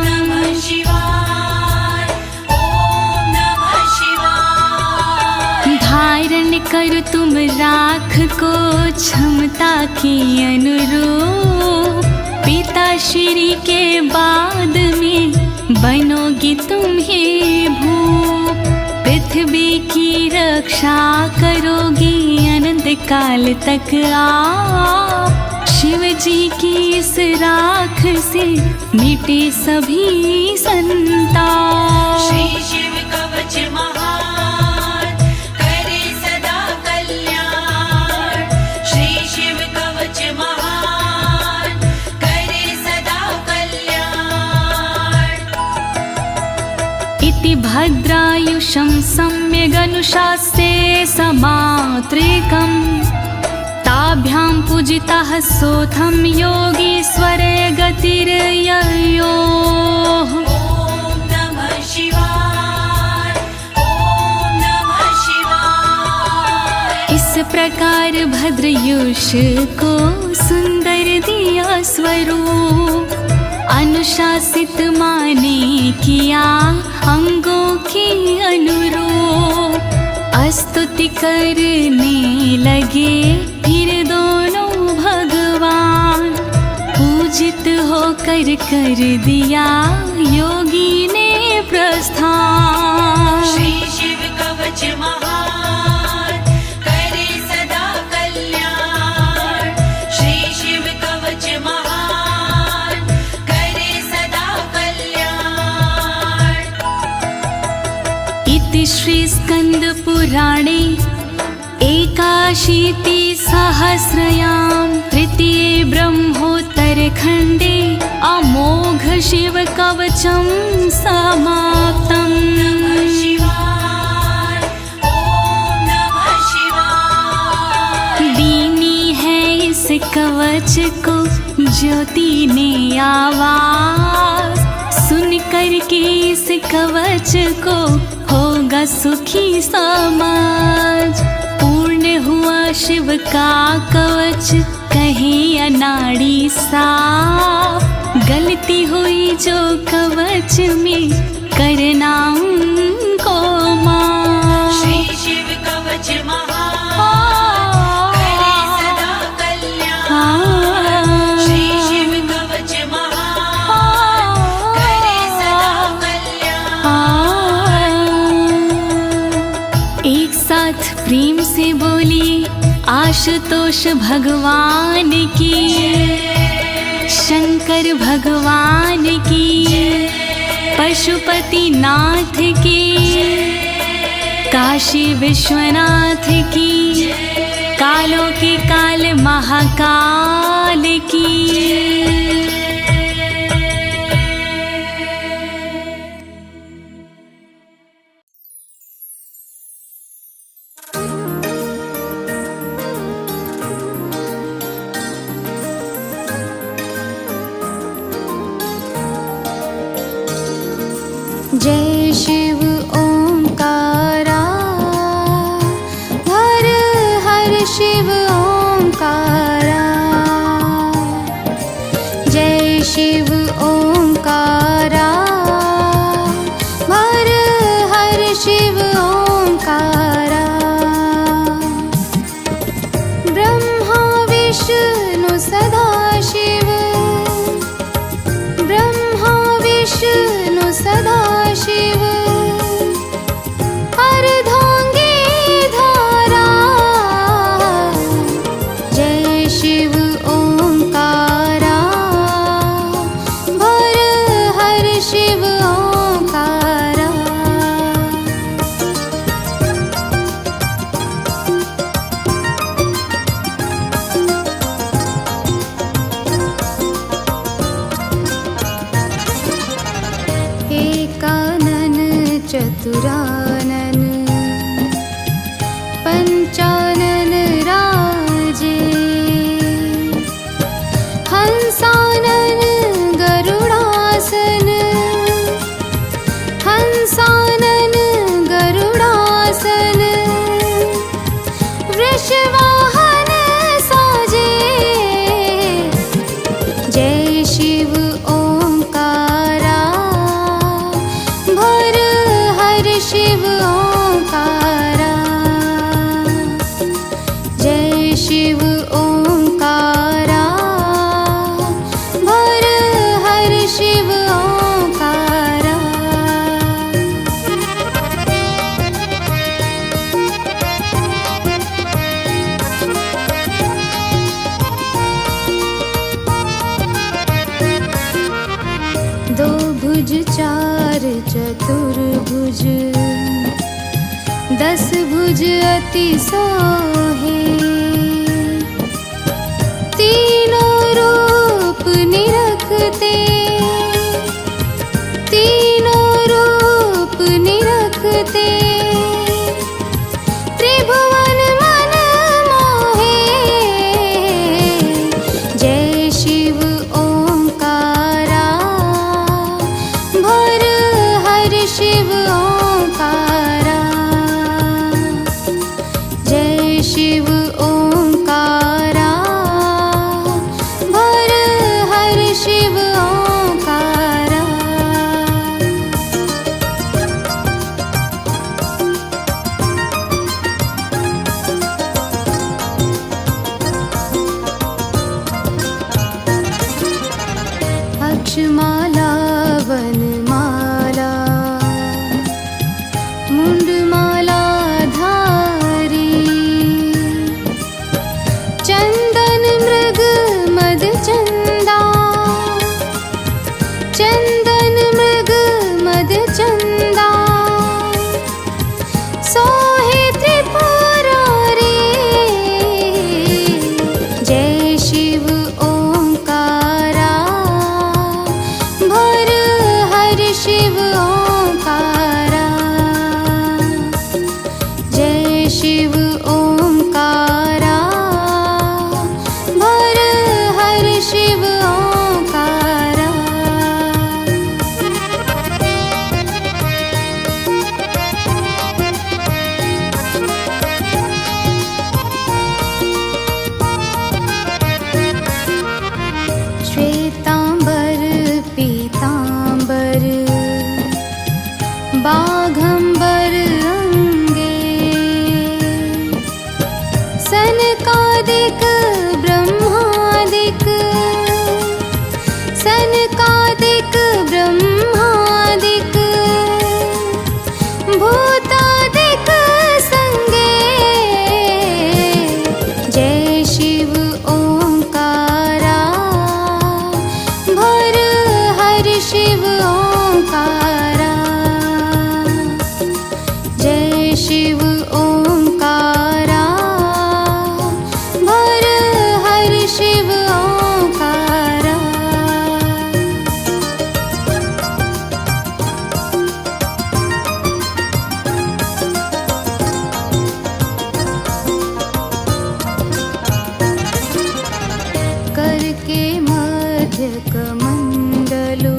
नमः शिवाय, ओम नमः शिवाय। धारण कर तुम राख को क्षमता पिता के अनुरूप, पिता श्री के बाद में बनोगी तुम ही भूप। पृथ्वी की रक्षा करोगी अनंत काल तक आप। शिव जी की इस राख से मिटे सभी संताप। श्री शिव कवच महान करे सदा कल्याण। श्री शिव कवच महान करे सदा कल्याण। इति भद्रायुषं सम्यगनुशास्ते समात्रिकम्, ताभ्यां पूजितः सोऽथं योगीश्वरे गतिर्ययोः। ॐ नमः शिवाय, ॐ नमः शिवाय। इस प्रकार भद्रयुष को सुंदर दिया स्वरूप, अनुशासित माने किया अंगों की अनुरूप। स्तुति करने लगे फिर दोनों भगवान, पूजित होकर कर दिया योगी ने प्रस्थान। श्री शिव कवच महान करे सदा कल्याण। श्री शिव कवच महान करे सदा कल्याण। इति श्री स्कंद पुराणे एकाशीति सहस्रयां तृतीये ब्रह्मोत्तर खंडे अमोघ शिव कवचं समाप्तम्। शिवाय, ॐ नमः शिवाय। दीनी है इस कवच को ज्योति ने आवाज, सुन कर के इस कवच को होगा सुखी समाज। पूर्ण हुआ शिव का कवच कहे अनाड़ी साफ, गलती हुई जो कवच में करना उनको माफ। श्री शिव कवच महान करे सदा कल्याण। श्री शिव कवच महान करे सदा कल्याण। एक साथ प्रेम से बोलिए आशुतोष भगवान की, शंकर भगवान की, पशुपति नाथ की, काशी विश्वनाथ की, कालों के काल महाकाल की। जय शिव ओंकारा, हर हर शिव ओंकारा। जय शिव ओंकारा, हर हर शिव ओंकारा। ब्रह्मा विष्णु सदा शिव, ब्रह्मा विष्णु सदा शिव, अर्धांगी धारा। जय शिव ओंकारा, हर हर शिव ओंकारा। एकानन चतुरानन, पंचानन राजे, हंसानन गरुडासन, हंसानन गरुडासन, वृषवाहन साजे। जय शिव ओंकारा, हर हर शिव दो भुज चार चतुर्भुज, 10 भुज अति सोहे। तीनों रूप निरखते, तीनों रूप निरखते, त्रिभुवन मन मोहे। जय शिव ओंकारा, भर हर शिव ओंकारा। जय शिव ओंकारा, भर हर शिव ओंकारा। अक्षमाला वनमाला, मुंडमाला धारी। चंदन मृग मद चंदा, चंदन मृग मद चंदा। सोहे त्रिपुरारी। जय शिव ओंकारा, भर हर शिव ओंकारा। जय शिव ओंकारा, भर हर शिव ओंकारा। श्वेतांबर पीतांबर, बाघंबर अंगे। सनकादिक ब्रह्मादिक, सनकादिक ब्रह्मादिक। भूतादिक संगे। जय शिव ओंकारा, भर हर शिव ओंकारा। जय शिव ओंकारा, भर हर शिव ओंकारा। कर के मध्य कमंडलो,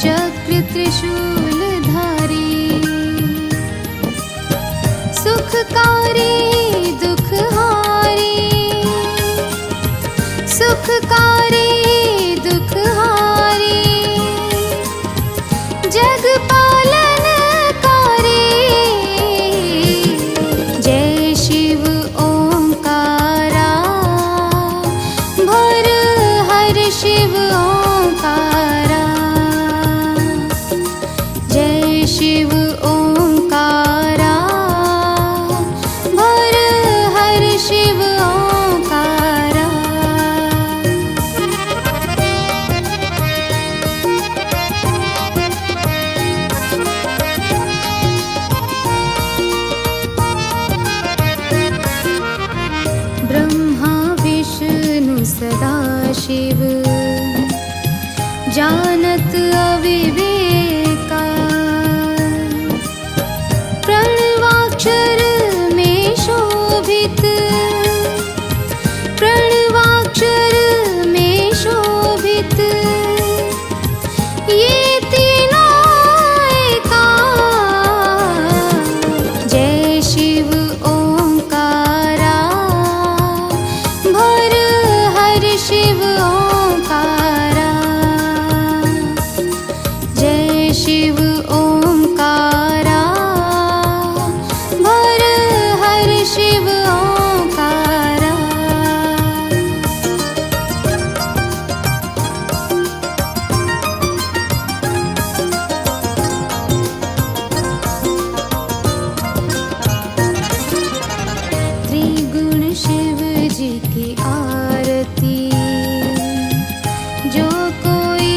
चक्र त्रिशूल धारी। सुखकारी दुखहारी, सुखकारी दुखहारी। जग पालनकारी। जय शिव ओंकारा, भर हर शिव ओंकारा। जय शिव ओंकारा, भर हर शिव ओंकारा। ब्रह्मा विष्णु सदा शिव, जानत अविवेका। प्रणवाक्षर में शोभित, प्रणवाक्षर में शोभित। ये तीनों एका। जय शिव ओंकारा, भर हर शिव ओंकारा। जय शिव ओंकारा, भर हर शिव ओंकारा। जी की आरती जो कोई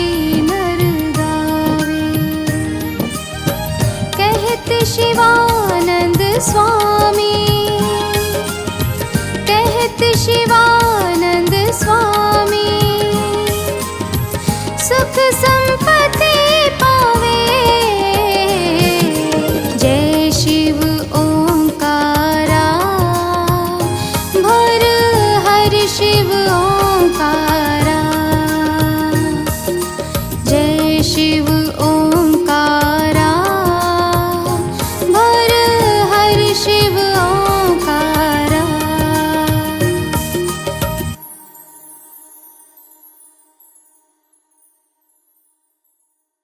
संपत्ति पावे। जय शिव ओंकारा, भर हर शिव ओंकारा। जय शिव ओंकारा,